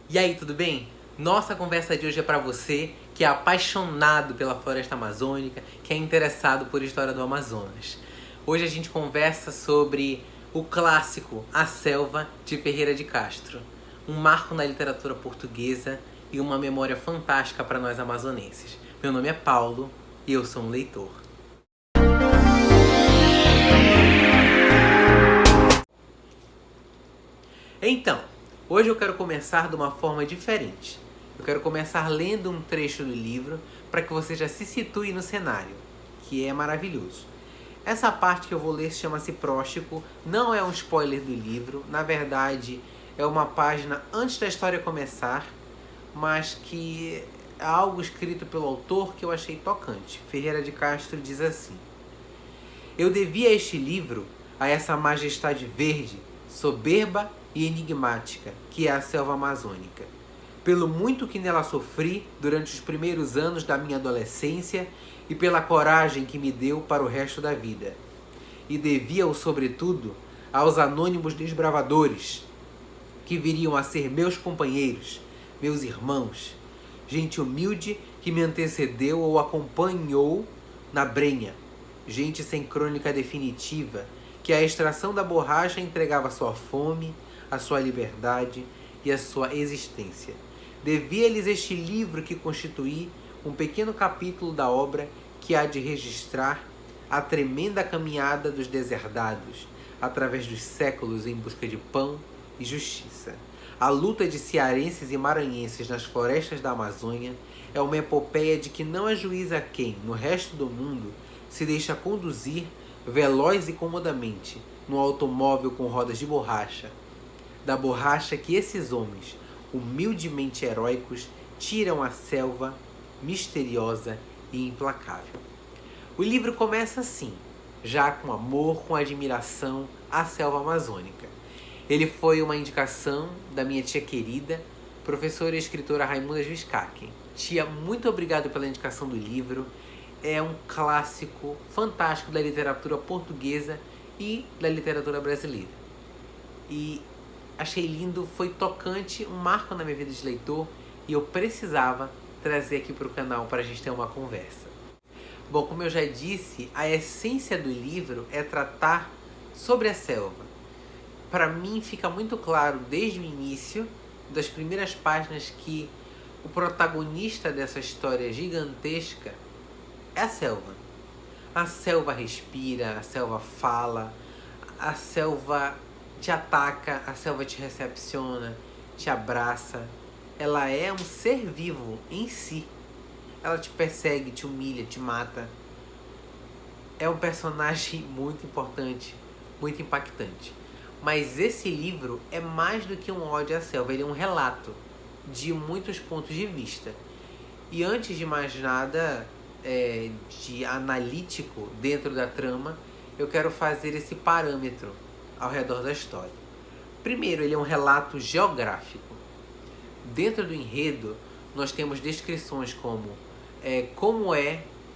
E aí, tudo bem? Nossa conversa de hoje é para você que é apaixonado pela floresta amazônica, que é interessado por história do Amazonas. Hoje a gente conversa sobre o clássico A Selva de Ferreira de Castro, um marco na literatura portuguesa e uma memória fantástica para nós amazonenses. Meu nome é Paulo e eu sou um leitor. Então, hoje eu quero começar de uma forma diferente. Eu quero começar lendo um trecho do livro para que você já se situe no cenário, que é maravilhoso. Essa parte que eu vou ler chama-se Próstico, não é um spoiler do livro, na verdade é uma página antes da história começar, mas que é algo escrito pelo autor que eu achei tocante. Ferreira de Castro diz assim: Eu devia este livro a essa majestade verde, soberba e enigmática, que é a selva amazônica. Pelo muito que nela sofri durante os primeiros anos da minha adolescência e pela coragem que me deu para o resto da vida. E devia-o, sobretudo, aos anônimos desbravadores, que viriam a ser meus companheiros, meus irmãos, gente humilde que me antecedeu ou acompanhou na brenha, gente sem crônica definitiva, que a extração da borracha entregava sua fome, a sua liberdade e a sua existência. Devia-lhes este livro que constituí um pequeno capítulo da obra que há de registrar a tremenda caminhada dos deserdados, através dos séculos em busca de pão e justiça. A luta de cearenses e maranhenses nas florestas da Amazônia é uma epopeia de que não ajuiza quem, no resto do mundo, se deixa conduzir veloz e comodamente no automóvel com rodas de borracha, da borracha que esses homens, humildemente heróicos, tiram à selva misteriosa e implacável. O livro começa assim, já com amor, com admiração à selva amazônica. Ele foi uma indicação da minha tia querida, professora e escritora Raimunda Juiskaken. Tia, muito obrigado pela indicação do livro. É um clássico fantástico da literatura portuguesa e da literatura brasileira. E achei lindo, foi tocante, um marco na minha vida de leitor e eu precisava trazer aqui para o canal para a gente ter uma conversa. Bom, como eu já disse, a essência do livro é tratar sobre a selva. Para mim fica muito claro desde o início, das primeiras páginas, que o protagonista dessa história gigantesca é a selva. A selva respira, a selva fala, a selva te ataca, a selva te recepciona, te abraça. Ela é um ser vivo em si. Ela te persegue, te humilha, te mata. É um personagem muito importante, muito impactante. Mas esse livro é mais do que um ódio à selva, ele é um relato de muitos pontos de vista. E antes de mais nada, de analítico dentro da trama, eu quero fazer esse parâmetro ao redor da história. Primeiro, ele é um relato geográfico. Dentro do enredo, nós temos descrições como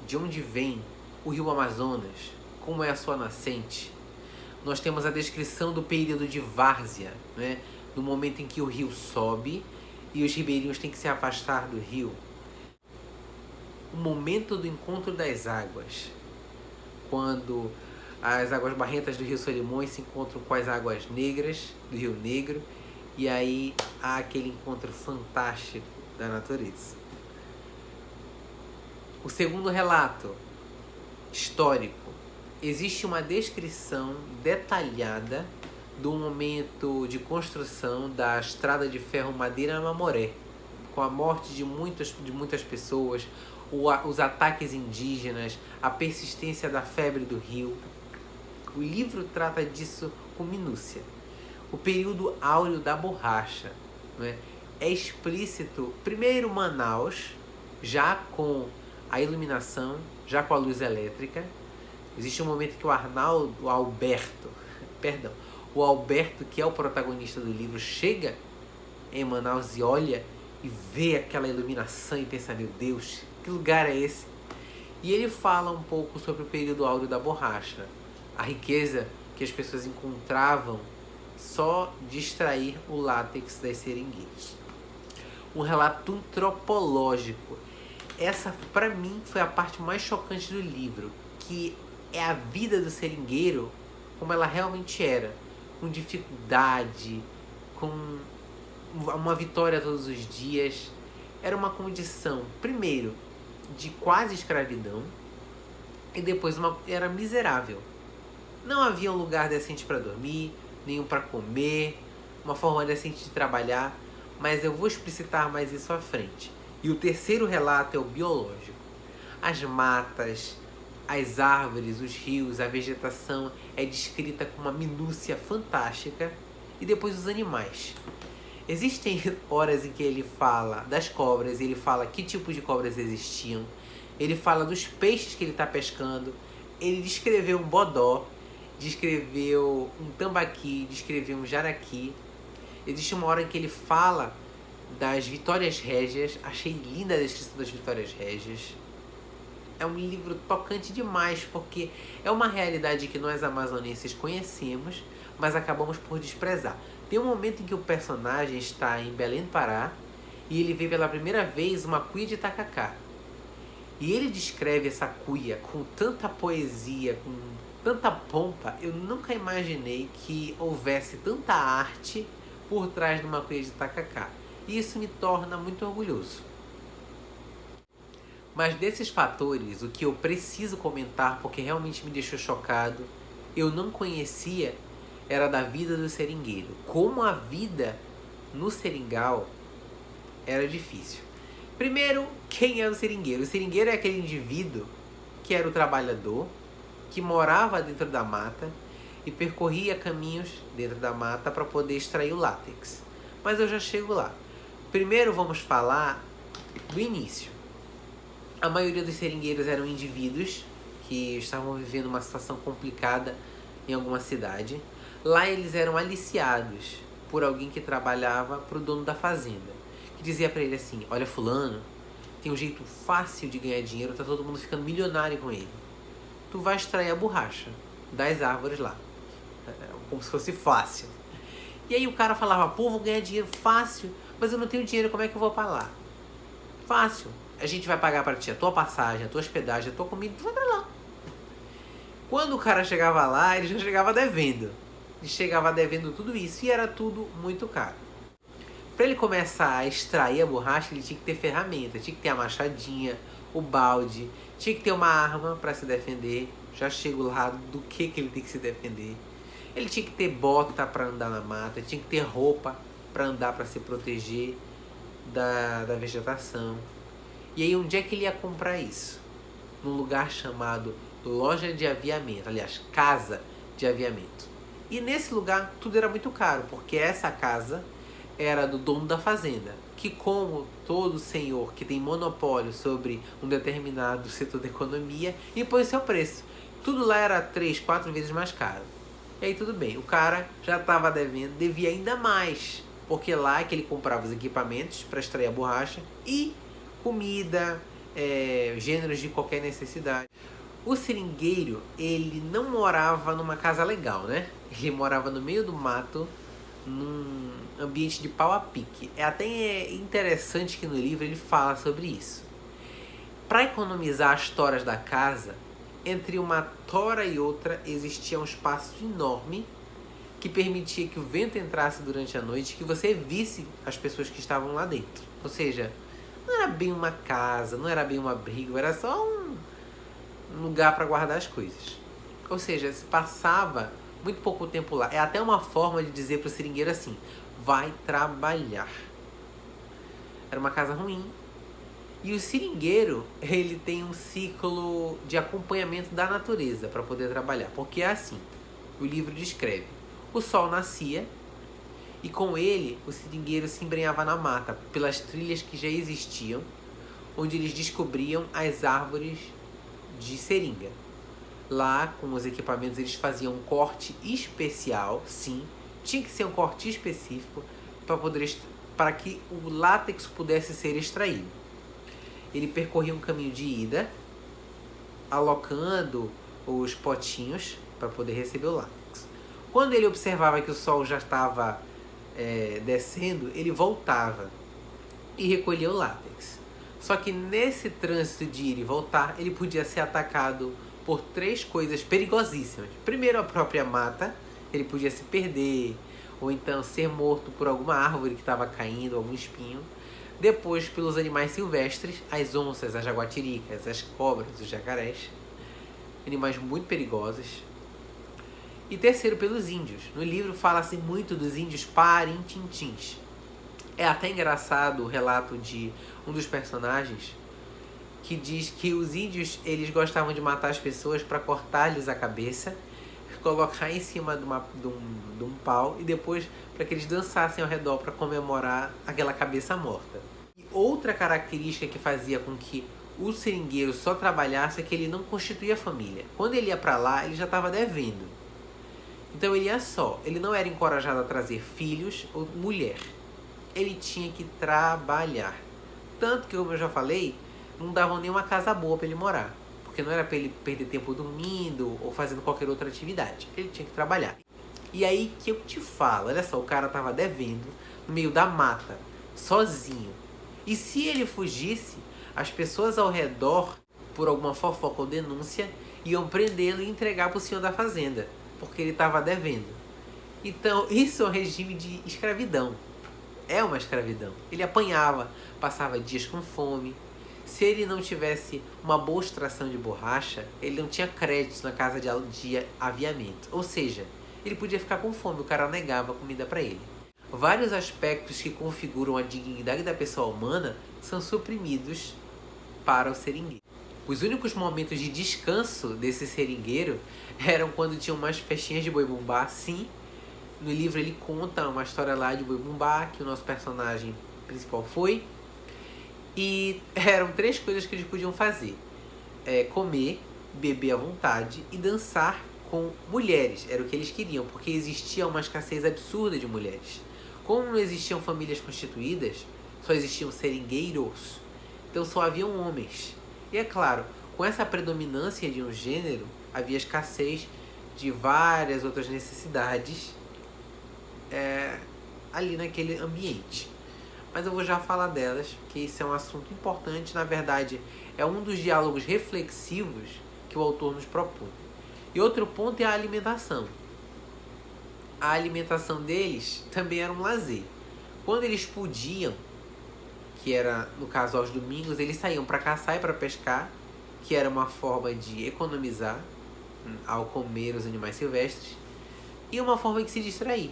de onde vem o rio Amazonas, como é a sua nascente. Nós temos a descrição do período de várzea, né? No momento em que o rio sobe e os ribeirinhos têm que se afastar do rio. O momento do encontro das águas, quando as águas barrentas do rio Solimões se encontram com as águas negras do rio Negro, e aí há aquele encontro fantástico da natureza. O segundo relato, histórico, existe uma descrição detalhada do momento de construção da estrada de ferro Madeira-Mamoré, com a morte de muitas pessoas, os ataques indígenas, a persistência da febre do rio. O livro trata disso com minúcia. O período áureo da borracha, né? É explícito, primeiro Manaus, já com a iluminação, já com a luz elétrica. Existe um momento que o Alberto, que é o protagonista do livro, chega em Manaus e olha e vê aquela iluminação e pensa, meu Deus, que lugar é esse? E ele fala um pouco sobre o período áureo da borracha, a riqueza que as pessoas encontravam só de extrair o látex das seringueiras. um relato antropológico. Essa, para mim, foi a parte mais chocante do livro, que é a vida do seringueiro como ela realmente era, com dificuldade, com uma vitória todos os dias. Era uma condição, primeiro, de quase escravidão, e depois era miserável. Não havia um lugar decente para dormir, nenhum para comer, uma forma decente de trabalhar, mas eu vou explicitar mais isso à frente. E o terceiro relato é o biológico. As matas, as árvores, os rios, a vegetação é descrita com uma minúcia fantástica. E depois os animais. Existem horas em que ele fala das cobras, ele fala que tipo de cobras existiam, ele fala dos peixes que ele está pescando, ele descreveu um bodó, descreveu um tambaqui, descreveu um jaraqui. Existe uma hora em que ele fala das Vitórias Régias. Achei linda a descrição das Vitórias Régias. É um livro tocante demais, porque é uma realidade que nós amazonenses conhecemos, mas acabamos por desprezar. Tem um momento em que o personagem está em Belém do Pará e ele vê pela primeira vez uma cuia de tacacá. E ele descreve essa cuia com tanta poesia, com tanta pompa. Eu nunca imaginei que houvesse tanta arte por trás de uma cuia de tacacá. E isso me torna muito orgulhoso. Mas desses fatores, o que eu preciso comentar, porque realmente me deixou chocado, eu não conhecia, era da vida do seringueiro. Como a vida no seringal era difícil. Primeiro, quem é o seringueiro? O seringueiro é aquele indivíduo que era o trabalhador, que morava dentro da mata e percorria caminhos dentro da mata para poder extrair o látex. Mas eu já chego lá. Primeiro vamos falar do início. A maioria dos seringueiros eram indivíduos que estavam vivendo uma situação complicada em alguma cidade. Lá eles eram aliciados por alguém que trabalhava para o dono da fazenda, que dizia para ele assim: olha, fulano, tem um jeito fácil de ganhar dinheiro, tá todo mundo ficando milionário com ele. Tu vai extrair a borracha das árvores lá, como se fosse fácil. E aí o cara falava: pô, vou ganhar dinheiro fácil, mas eu não tenho dinheiro, como é que eu vou para lá? Fácil. A gente vai pagar para ti a tua passagem, a tua hospedagem, a tua comida, tu vai pra lá. Quando o cara chegava lá, ele já chegava devendo. Ele chegava devendo tudo isso e era tudo muito caro. Para ele começar a extrair a borracha, ele tinha que ter ferramenta, tinha que ter a machadinha, o balde, tinha que ter uma arma para se defender. Já chego lá do que ele tem que se defender. Ele tinha que ter bota para andar na mata, tinha que ter roupa para andar, para se proteger da vegetação. E aí, onde é que ele ia comprar isso? Num lugar chamado loja de aviamento, aliás, casa de aviamento. E nesse lugar tudo era muito caro, porque essa casa era do dono da fazenda, que, como todo senhor que tem monopólio sobre um determinado setor da economia, impõe seu preço. Tudo lá era 3, 4 vezes mais caro. E aí tudo bem, o cara já estava devendo, devia ainda mais, porque lá é que ele comprava os equipamentos para extrair a borracha e comida, gêneros de qualquer necessidade. O seringueiro, ele não morava numa casa legal, né? Ele morava no meio do mato, num ambiente de pau a pique. É até interessante que no livro ele fala sobre isso. Para economizar as toras da casa, entre uma tora e outra existia um espaço enorme que permitia que o vento entrasse durante a noite e que você visse as pessoas que estavam lá dentro. Ou seja, não era bem uma casa, não era bem um abrigo, era só um lugar para guardar as coisas. Ou seja, se passava muito pouco tempo lá. É até uma forma de dizer para o seringueiro assim: vai trabalhar. Era uma casa ruim. E o seringueiro, ele tem um ciclo de acompanhamento da natureza para poder trabalhar. Porque é assim, o livro descreve: o sol nascia e com ele o seringueiro se embrenhava na mata, pelas trilhas que já existiam, onde eles descobriam as árvores de seringa. Lá, com os equipamentos, eles faziam um corte especial, sim, tinha que ser um corte específico para que o látex pudesse ser extraído. Ele percorria um caminho de ida, alocando os potinhos para poder receber o látex. Quando ele observava que o sol já estava descendo, ele voltava. e recolher o látex. Só que nesse trânsito de ir e voltar, ele podia ser atacado por 3 coisas perigosíssimas. Primeiro, a própria mata, ele podia se perder, ou então ser morto por alguma árvore que estava caindo, algum espinho. Depois, pelos animais silvestres, as onças, as jaguatiricas, as cobras, os jacarés, animais muito perigosos. E terceiro, pelos índios. No livro fala-se muito dos índios parintintins. É até engraçado o relato de um dos personagens que diz que os índios eles gostavam de matar as pessoas para cortar-lhes a cabeça, colocar em cima de um pau e depois para que eles dançassem ao redor para comemorar aquela cabeça morta. E outra característica que fazia com que o seringueiro só trabalhasse é que ele não constituía família. Quando ele ia para lá, ele já estava devendo. Então ele ia só, ele não era encorajado a trazer filhos ou mulher. Ele tinha que trabalhar. Tanto que, como eu já falei, não davam nenhuma casa boa para ele morar. Porque não era para ele perder tempo dormindo ou fazendo qualquer outra atividade. Ele tinha que trabalhar. E aí que eu te falo, olha só, o cara tava devendo no meio da mata, sozinho. E se ele fugisse, as pessoas ao redor, por alguma fofoca ou denúncia, iam prendê-lo e entregar para o senhor da fazenda. Porque ele estava devendo. Então, isso é um regime de escravidão. É uma escravidão. Ele apanhava, passava dias com fome. Se ele não tivesse uma boa extração de borracha, ele não tinha crédito na casa de aviamento. Ou seja, ele podia ficar com fome, o cara negava comida para ele. Vários aspectos que configuram a dignidade da pessoa humana são suprimidos para o seringueiro. Os únicos momentos de descanso desse seringueiro eram quando tinham umas festinhas de boi-bumbá. Sim, no livro ele conta uma história lá de boi-bumbá, que o nosso personagem principal foi. E eram 3 coisas que eles podiam fazer. Comer, beber à vontade e dançar com mulheres. Era o que eles queriam, porque existia uma escassez absurda de mulheres. Como não existiam famílias constituídas, só existiam seringueiros. Então só haviam homens. E é claro, com essa predominância de um gênero, havia escassez de várias outras necessidades ali naquele ambiente. Mas eu vou já falar delas, porque isso é um assunto importante. Na verdade, é um dos diálogos reflexivos que o autor nos propõe. E outro ponto é a alimentação. A alimentação deles também era um lazer. Quando eles podiam, que era, no caso, aos domingos, eles saíam para caçar e para pescar, que era uma forma de economizar ao comer os animais silvestres, e uma forma de se distrair.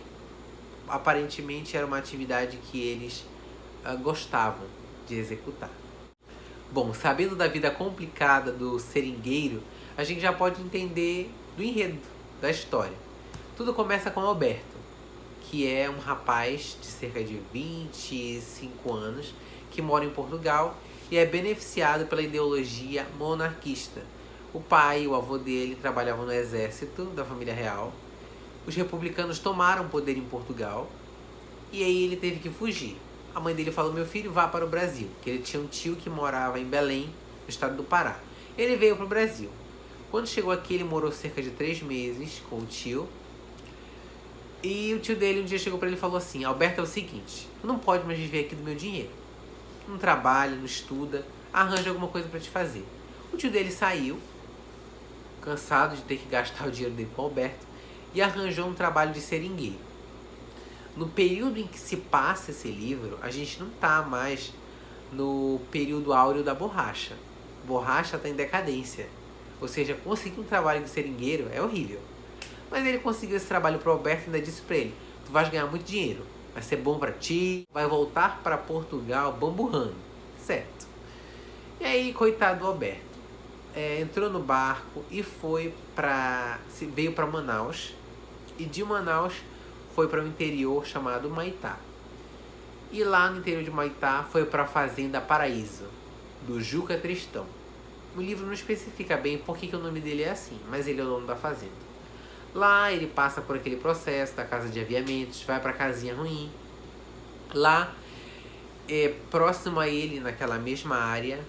Aparentemente era uma atividade que eles gostavam de executar. Bom, sabendo da vida complicada do seringueiro, a gente já pode entender do enredo da história. Tudo começa com Alberto, que é um rapaz de cerca de 25 anos, que mora em Portugal e é beneficiado pela ideologia monarquista. O pai e o avô dele trabalhavam no exército da família real. Os republicanos tomaram o poder em Portugal e aí ele teve que fugir. A mãe dele falou: meu filho, vá para o Brasil, que ele tinha um tio que morava em Belém, no estado do Pará. Ele veio para o Brasil. Quando chegou aqui, ele morou cerca de 3 meses com o tio. E o tio dele um dia chegou para ele e falou assim: Alberto, é o seguinte, tu não pode mais viver aqui do meu dinheiro. Não trabalha, não estuda, arranja alguma coisa para te fazer. O tio dele saiu, cansado de ter que gastar o dinheiro dele com o Alberto, e arranjou um trabalho de seringueiro. No período em que se passa esse livro, a gente não está mais no período áureo da borracha. Borracha está em decadência. Ou seja, conseguir um trabalho de seringueiro é horrível. Mas ele conseguiu esse trabalho para o Alberto e ainda disse para ele: tu vais ganhar muito dinheiro, vai ser bom para ti, vai voltar para Portugal bamburrando, certo? E aí, coitado do Alberto, entrou no barco e veio para Manaus, e de Manaus foi para o interior chamado Maitá. E lá no interior de Maitá foi para a fazenda Paraíso, do Juca Tristão. O livro não especifica bem por que o nome dele é assim, mas ele é o dono da fazenda. Lá ele passa por aquele processo da casa de aviamentos, vai para a casinha ruim. Lá, próximo a ele, naquela mesma área,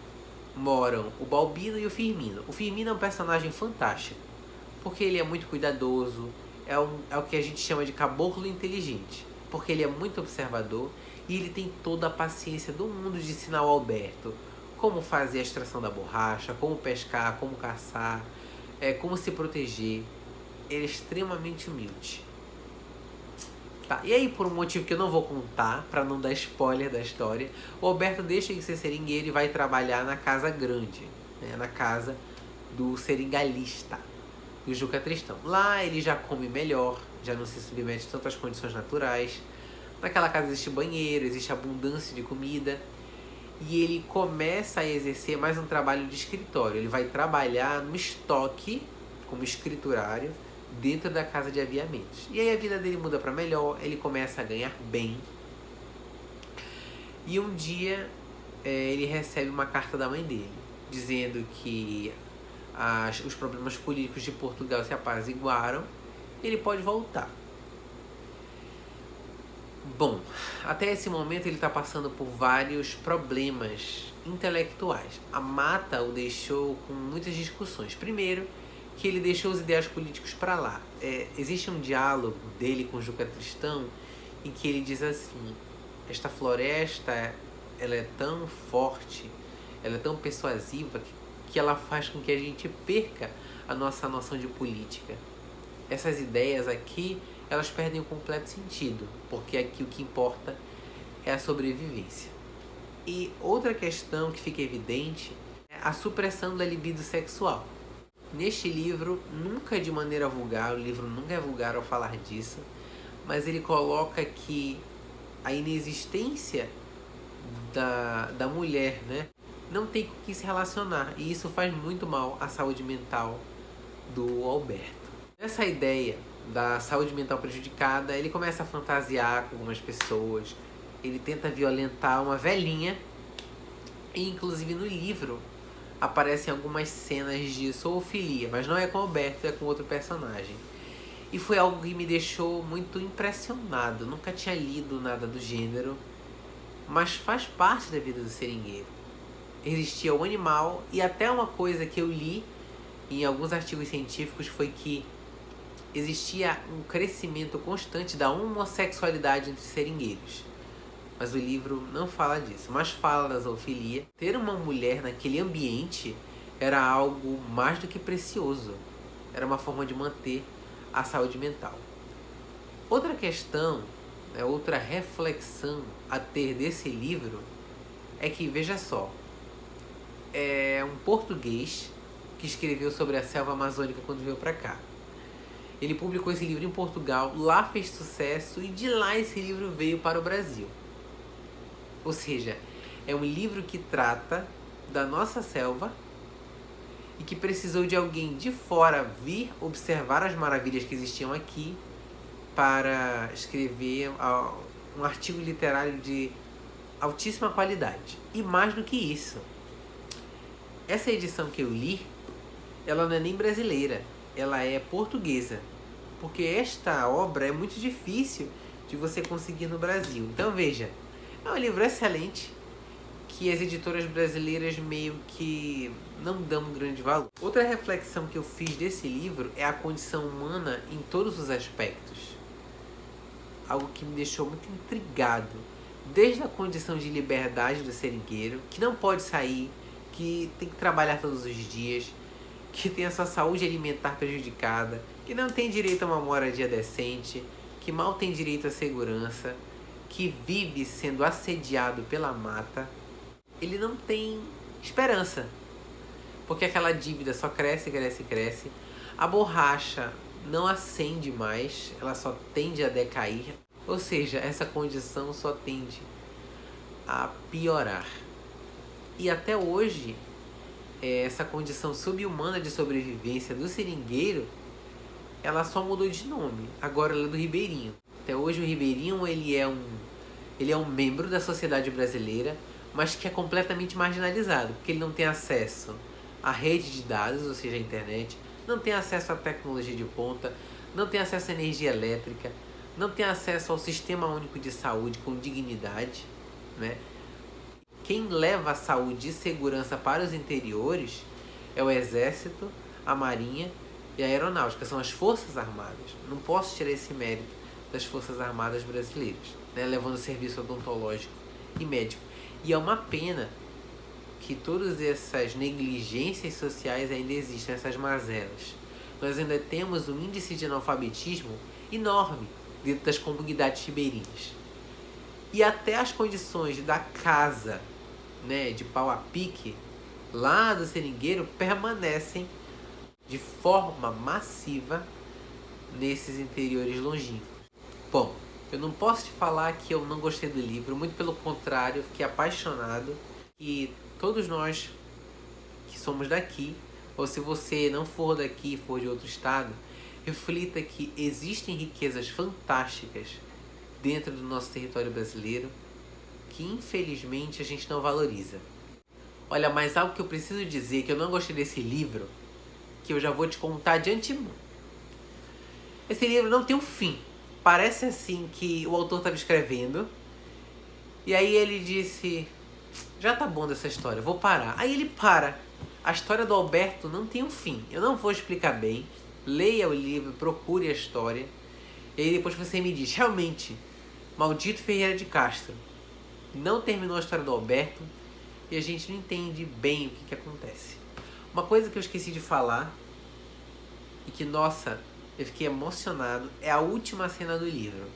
moram o Balbino e o Firmino. O Firmino é um personagem fantástico, porque ele é muito cuidadoso, é o que a gente chama de caboclo inteligente, porque ele é muito observador E ele tem toda a paciência do mundo de ensinar ao Alberto como fazer a extração da borracha, como pescar, como caçar, como se proteger. Ele é extremamente humilde. Tá, e aí, por um motivo que eu não vou contar, para não dar spoiler da história, o Alberto deixa de ser seringueiro e vai trabalhar na casa grande, né, na casa do seringalista, do Juca Tristão. Lá ele já come melhor, já não se submete tanto às condições naturais. Naquela casa existe banheiro, existe abundância de comida. E ele começa a exercer mais um trabalho de escritório. Ele vai trabalhar no estoque, como escriturário, dentro da casa de aviamentos. E aí a vida dele muda para melhor, ele começa a ganhar bem. E um dia ele recebe uma carta da mãe dele, dizendo que os problemas políticos de Portugal se apaziguaram e ele pode voltar. Bom, até esse momento ele está passando por vários problemas intelectuais. A mata o deixou com muitas discussões. Primeiro, que ele deixou os ideais políticos para lá. Existe um diálogo dele com Juca Tristão em que ele diz assim: esta floresta, ela é tão forte, ela é tão persuasiva que ela faz com que a gente perca a nossa noção de política. Essas ideias aqui, elas perdem o completo sentido, porque aqui o que importa é a sobrevivência. E outra questão que fica evidente é a supressão da libido sexual. Neste livro, nunca de maneira vulgar, o livro nunca é vulgar ao falar disso, mas ele coloca que a inexistência da mulher, né, não tem com que se relacionar, e isso faz muito mal à saúde mental do Alberto. Essa ideia da saúde mental prejudicada, ele começa a fantasiar com algumas pessoas, ele tenta violentar uma velhinha, e inclusive no livro aparecem algumas cenas de zoofilia, mas não é com o Alberto, é com outro personagem. E foi algo que me deixou muito impressionado. Nunca tinha lido nada do gênero, mas faz parte da vida do seringueiro. Existia o animal, e até uma coisa que eu li em alguns artigos científicos foi que existia um crescimento constante da homossexualidade entre seringueiros. Mas o livro não fala disso, mas fala da zoofilia. Ter uma mulher naquele ambiente era algo mais do que precioso. Era uma forma de manter a saúde mental. Outra questão, outra reflexão a ter desse livro é que, veja só, é um português que escreveu sobre a selva amazônica quando veio para cá. Ele publicou esse livro em Portugal, lá fez sucesso e de lá esse livro veio para o Brasil. Ou seja, é um livro que trata da nossa selva e que precisou de alguém de fora vir observar as maravilhas que existiam aqui para escrever um artigo literário de altíssima qualidade. E mais do que isso, essa edição que eu li, ela não é nem brasileira, ela é portuguesa, porque esta obra é muito difícil de você conseguir no Brasil. Então veja, é um livro excelente que as editoras brasileiras meio que não dão um grande valor. Outra reflexão que eu fiz desse livro é a condição humana em todos os aspectos. Algo que me deixou muito intrigado. Desde a condição de liberdade do seringueiro, que não pode sair, que tem que trabalhar todos os dias, que tem a sua saúde alimentar prejudicada, que não tem direito a uma moradia decente, que mal tem direito à segurança, que vive sendo assediado pela mata. Ele não tem esperança, porque aquela dívida só cresce, cresce, cresce. A borracha não acende mais, ela só tende a decair. Ou seja, essa condição só tende a piorar. E até hoje, essa condição subhumana de sobrevivência do seringueiro, ela só mudou de nome. Agora ela é do ribeirinho. Até hoje o ribeirinho ele é um membro da sociedade brasileira, mas que é completamente marginalizado, porque ele não tem acesso à rede de dados, ou seja, à internet, não tem acesso à tecnologia de ponta, não tem acesso à energia elétrica, não tem acesso ao Sistema Único de Saúde com dignidade, né? Quem leva a saúde e segurança para os interiores é o Exército, a Marinha e a Aeronáutica, são as Forças Armadas. Não posso tirar esse mérito das Forças Armadas brasileiras. né, levando serviço odontológico e médico. E é uma pena que todas essas negligências sociais ainda existem, essas mazelas. Nós ainda temos um índice de analfabetismo enorme dentro das comunidades ribeirinhas. E até as condições da casa, né, de pau a pique, lá do seringueiro, permanecem de forma massiva nesses interiores longínquos. Bom, eu não posso te falar que eu não gostei do livro, muito pelo contrário, eu fiquei apaixonado. E todos nós que somos daqui, ou se você não for daqui, for de outro estado, reflita que existem riquezas fantásticas dentro do nosso território brasileiro que infelizmente a gente não valoriza. Olha, mas algo que eu preciso dizer, que eu não gostei desse livro, que eu já vou te contar de antemão. Esse livro não tem um fim. Parece assim que o autor estava escrevendo e aí ele disse: já tá bom dessa história, vou parar. Aí ele para. A história do Alberto não tem um fim. Eu não vou explicar bem. Leia o livro, procure a história. E aí depois você me diz, realmente, Maldito Ferreira de Castro não terminou a história do Alberto e a gente não entende bem o que acontece. Uma coisa que eu esqueci de falar e que, nossa, eu fiquei emocionado, é a última cena do livro.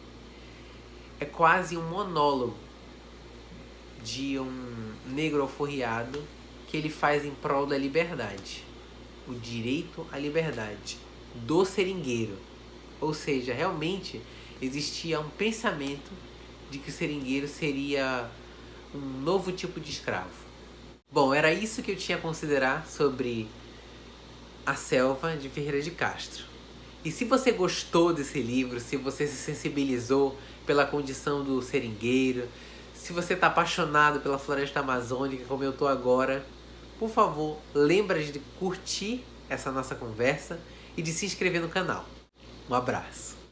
É quase um monólogo de um negro alforriado que ele faz em prol da liberdade. O direito à liberdade do seringueiro. Ou seja, realmente existia um pensamento de que o seringueiro seria um novo tipo de escravo. Bom, era isso que eu tinha a considerar sobre A Selva de Ferreira de Castro. E se você gostou desse livro, se você se sensibilizou pela condição do seringueiro, se você está apaixonado pela floresta amazônica como eu estou agora, por favor, lembra de curtir essa nossa conversa e de se inscrever no canal. Um abraço.